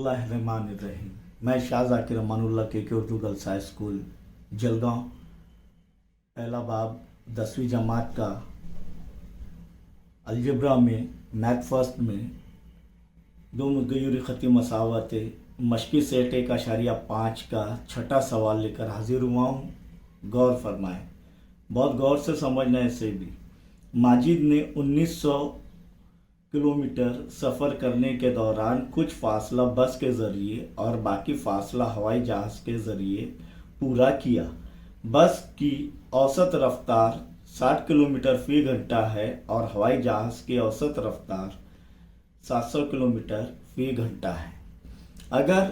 बिस्मिल्लाहिर्रहमानिर्रहीम। मैं शाह ज़ाकिर अमानुल्लाह के Urdu girls high school Jalgaon पहला बाब 10वीं जमात का अलजबरा में मैथ फर्स्ट में दो मुद्गयूरी ख़ती मसावत मशक़ी सेट 1.5 का छठा सवाल लेकर हाजिर हुआ हूँ। गौर फरमाएं, बहुत गौर से समझना है। इसे भी माजिद ने 1900 किलोमीटर सफ़र करने के दौरान कुछ फासला बस के ज़रिए और बाकी फासला हवाई जहाज़ के ज़रिए पूरा किया। बस की औसत रफ्तार 60 किलोमीटर फ़ी घंटा है और हवाई जहाज़ की औसत रफ्तार 700 किलोमीटर फ़ी घंटा है। अगर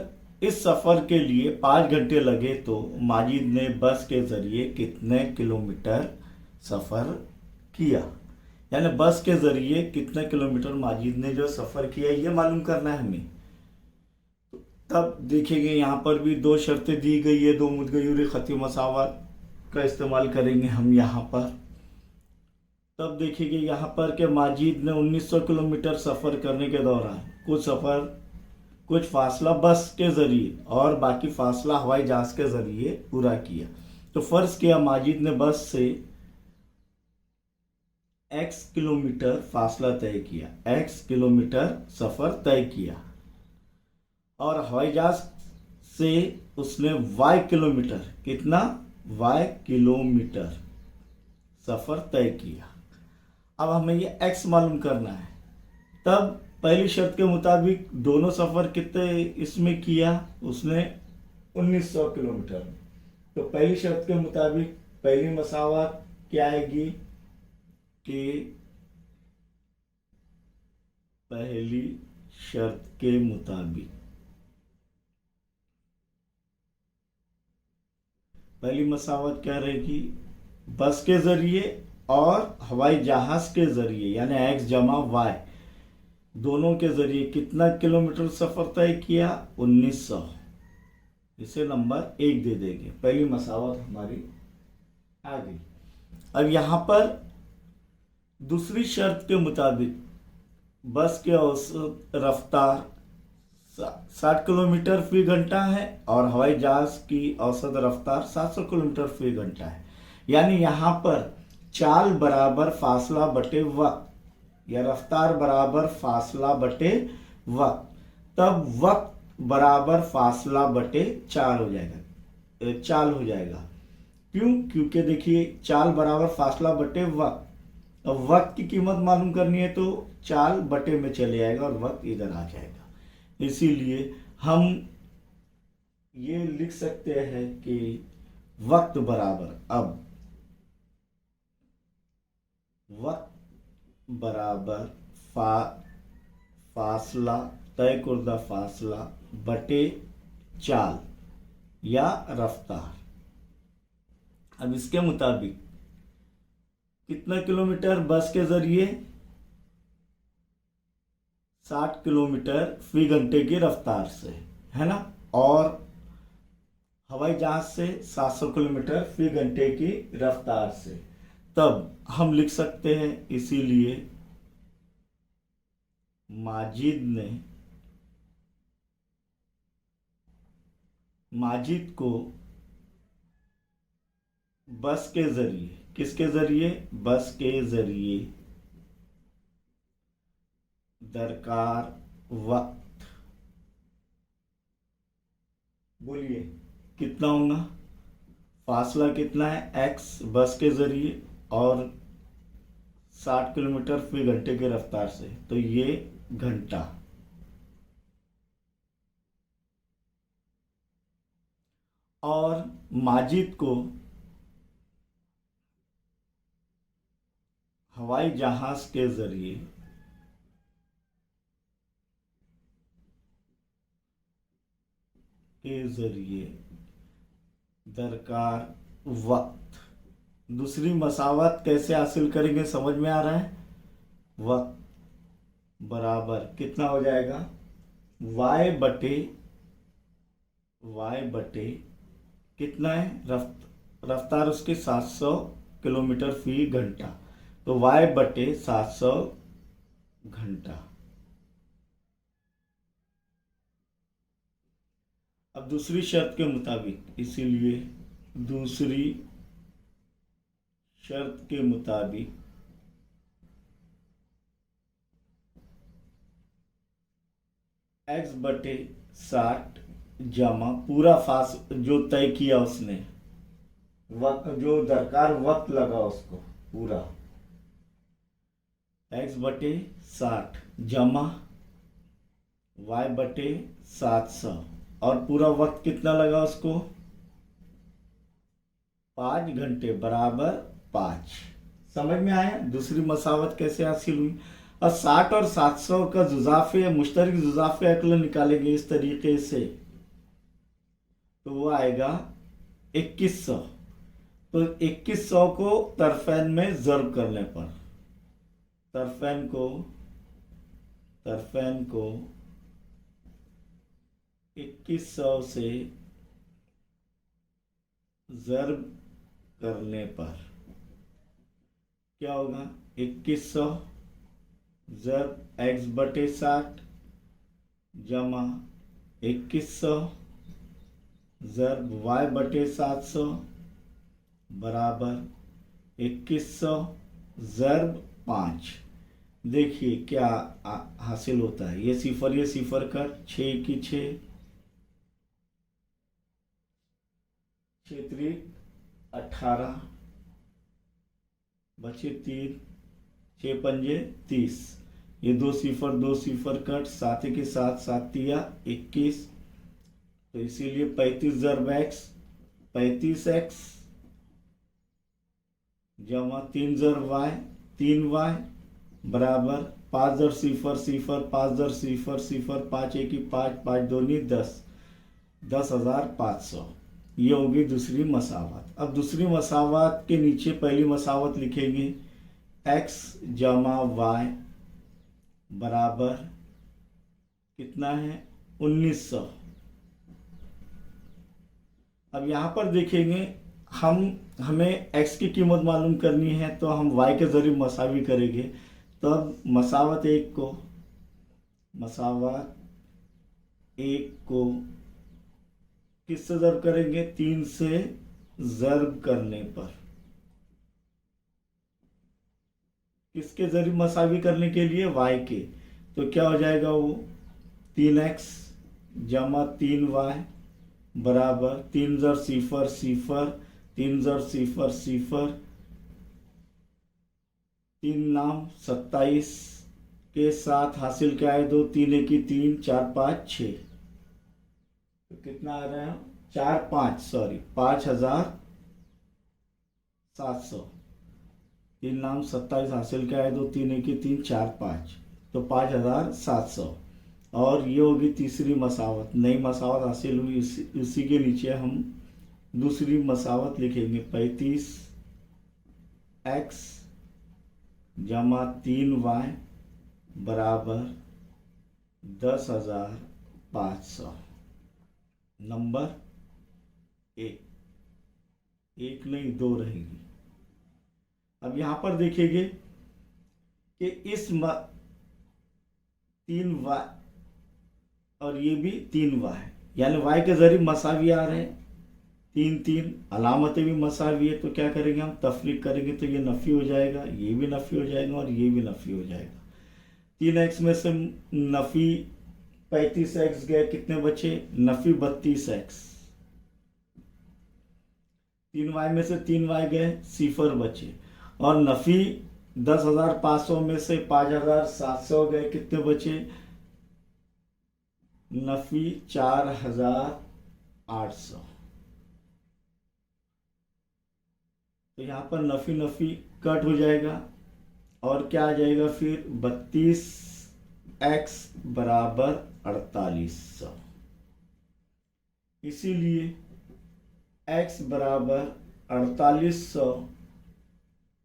इस सफ़र के लिए 5 घंटे लगे तो माजिद ने बस के ज़रिए कितने किलोमीटर सफ़र किया, यानी बस के ज़रिए कितने किलोमीटर माजिद ने जो सफ़र किया ये मालूम करना है हमें। तब देखेंगे यहाँ पर भी दो शर्तें दी गई है, दो मुद्गयूरी ख़ती मसावत का इस्तेमाल करेंगे हम यहाँ पर। तब देखेंगे यहाँ पर कि माजिद ने 1900 किलोमीटर सफ़र करने के दौरान कुछ फासला बस के ज़रिए और बाकी फासला हवाई जहाज़ के ज़रिए पूरा किया। तो फ़र्ज़ किया माजिद ने बस से x किलोमीटर फासला तय किया, x किलोमीटर सफ़र तय किया और हवाई जहाज़ से उसने y किलोमीटर, कितना, y किलोमीटर सफ़र तय किया। अब हमें ये x मालूम करना है। तब पहली शर्त के मुताबिक दोनों सफ़र कितने इसमें किया, उसने 1900 किलोमीटर में। तो पहली शर्त के मुताबिक पहली मसावत क्या आएगी कि पहली शर्त के मुताबिक पहली मसावत क्या रहेगी, बस के ज़रिए और हवाई जहाज़ के ज़रिए यानी x जमा y दोनों के ज़रिए कितना किलोमीटर सफ़र तय किया, 1900। इसे नंबर 1 दे देंगे। पहली मसावत हमारी आ गई। अब यहाँ पर दूसरी शर्त के मुताबिक बस के औसत रफ्तार 60 किलोमीटर फ़ी घंटा है और हवाई जहाज़ की औसत रफ्तार 700 किलोमीटर फ़ी घंटा है। यानी यहाँ पर चाल बराबर फासला बटे वक्त या रफ्तार बराबर फासला बटे वक्त, तब वक्त बराबर फासला बटे चाल हो जाएगा। क्यों? क्योंकि देखिए चाल बराबर फासला बटे वक्त। अब वक्त की कीमत मालूम करनी है तो चाल बटे में चले आएगा और वक्त इधर आ जाएगा। इसीलिए हम ये लिख सकते हैं कि वक्त बराबर, अब वक्त बराबर फासला तय कुर्दा फासला बटे चाल या रफ्तार। अब इसके मुताबिक कितना किलोमीटर बस के ज़रिए, 60 किलोमीटर फ़ी घंटे की रफ्तार से, है ना, और हवाई जहाज़ से 700 किलोमीटर फ़ी घंटे की रफ्तार से। तब हम लिख सकते हैं, इसीलिए माजिद को बस के ज़रिए, किसके ज़रिए, बस के ज़रिए दरकार वक्त, बोलिए कितना होगा, फासला कितना है x बस के ज़रिए और 60 किलोमीटर फ़ी घंटे की रफ्तार से, तो ये घंटा। और माजिद को हवाई जहाज़ के ज़रिए दरकार वक्त। दूसरी मसावत कैसे हासिल करेंगे समझ में आ रहा है। वक्त बराबर कितना हो जाएगा, y बटे कितना है, रफ्तार उसकी 700 किलोमीटर फ़ी घंटा, तो y बटे 700 घंटा। अब दूसरी शर्त के मुताबिक, इसीलिए दूसरी शर्त के मुताबिक x/60 जमा पूरा फास जो तय किया उसने, वक्त जो दरकार वक्त लगा उसको पूरा, x/60 जमा y/700, और पूरा वक्त कितना लगा उसको, 5 घंटे बराबर 5। समझ में आया दूसरी मसावत कैसे हासिल हुई। और 60 और 700 का जुजाफे मुश्तरक जुजाफे अक्ल निकालेंगे इस तरीके से, तो वो आएगा 2100। तो 2100 को तरफैन में ज़र्ब करने पर, तरफैन को 2100 से ज़र्ब करने पर क्या होगा, 2100 ज़र्ब x/60 जमा 2100 ज़र्ब y/700 बराबर 2100 ज़र्ब 5। देखिए क्या हासिल होता है, ये सिफर कर 6 की 6, 6 18 बचे 3, 6 पंजे 30, ये 2 सिफर कट, 7 के साथ 7 तिया 21, तो इसीलिए 35 ज़र्ब x 35x जमा 3 ज़र्ब y 3y बराबर 5 ज़र सिफर 5 ज़र सिफर 5 1 5 5 2 10, 10,500। ये होगी दूसरी मसावत। अब दूसरी मसावत के नीचे पहली मसावत लिखेंगे, x जमा y बराबर कितना है 1900। अब यहाँ पर देखेंगे हमें x की कीमत मालूम करनी है, तो हम y के जरिए मसावी करेंगे। तो अब मसावत एक को किससे ज़र्ब करेंगे, 3 से ज़र्ब करने पर, किसके जरिए मसावी करने के लिए, y के, तो क्या हो जाएगा वो 3x जमा 3y बराबर 3 ज़र सिफर 3 ज़र सिफर 3 नाम 27 के साथ हासिल क्या है 2 3 1 3 4 5 6, तो कितना आ रहा है 5,700। 3 नाम 27 हासिल क्या है 2 3 1 3 4 5, तो 5,700। और ये होगी तीसरी मसावत, नई मसावत हासिल हुई। इसी के नीचे हम दूसरी मसावत लिखेंगे, 35x जमा 3y बराबर 10,500। नंबर 1 नहीं 2 रहेगी। अब यहाँ पर देखेंगे कि इस 3y और ये भी 3y, यानी y के जरिए मसावी आ रहे हैं, 3 अलामतें भी मसावी है, तो क्या करेंगे हम तफरीक करेंगे, तो ये नफ़ी हो जाएगा, ये भी नफ़ी हो जाएगा और ये भी नफ़ी हो जाएगा। 3x में से नफ़ी 35x गए, कितने बचे, नफ़ी 32x। 3y में से 3y गए, सिफर बचे, और नफ़ी 10,500 में से 5,700 गए, कितने बचे, नफ़ी 4,800। तो यहाँ पर नफ़ी कट हो जाएगा और क्या आ जाएगा फिर 32x बराबर 4800। इसीलिए x बराबर 4800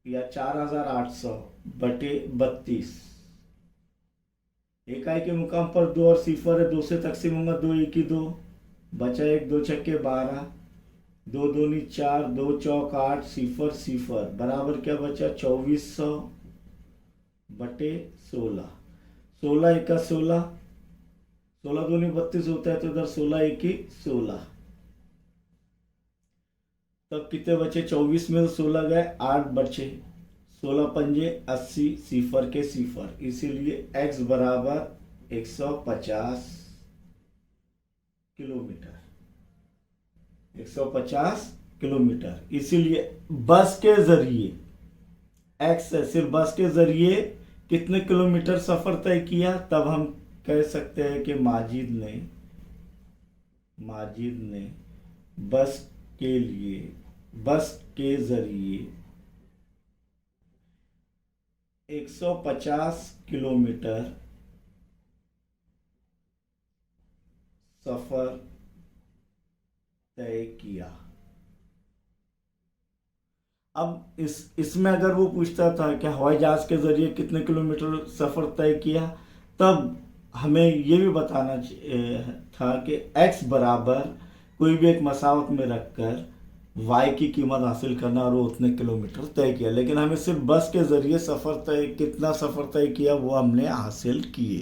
या 4,800 बटे 32। इकाई के मुकाम पर 2 और सिफर है, 2 से तकसीम होगा 2 1 2, बचा 1 2 छक्के 12, 2 दूनी 4, 2 चौक 8, सिफर बराबर क्या बचा 2400 बटे 16। 16 1 16, 16 दूनी 32 होता है, तो इधर 16 एकी 16, तब कितने बचे? 24 में 16 गए, 8 बचे, 16 पंजे 80, सिफर के सिफर, इसीलिए x बराबर 150 किलोमीटर, 150 किलोमीटर। इसीलिए बस के जरिए x है, सिर्फ बस के जरिए कितने किलोमीटर सफर तय किया, तब हम कह सकते हैं कि माजिद ने बस के जरिए 150 किलोमीटर सफर तय किया। अब इसमें अगर वो पूछता था कि हवाई जहाज के जरिए कितने किलोमीटर सफर तय किया, तब हमें ये भी बताना था कि x बराबर कोई भी एक मसावत में रखकर y की कीमत हासिल करना और वो उतने किलोमीटर तय किया। लेकिन हमें सिर्फ बस के जरिए कितना सफर तय किया वो हमने हासिल किए।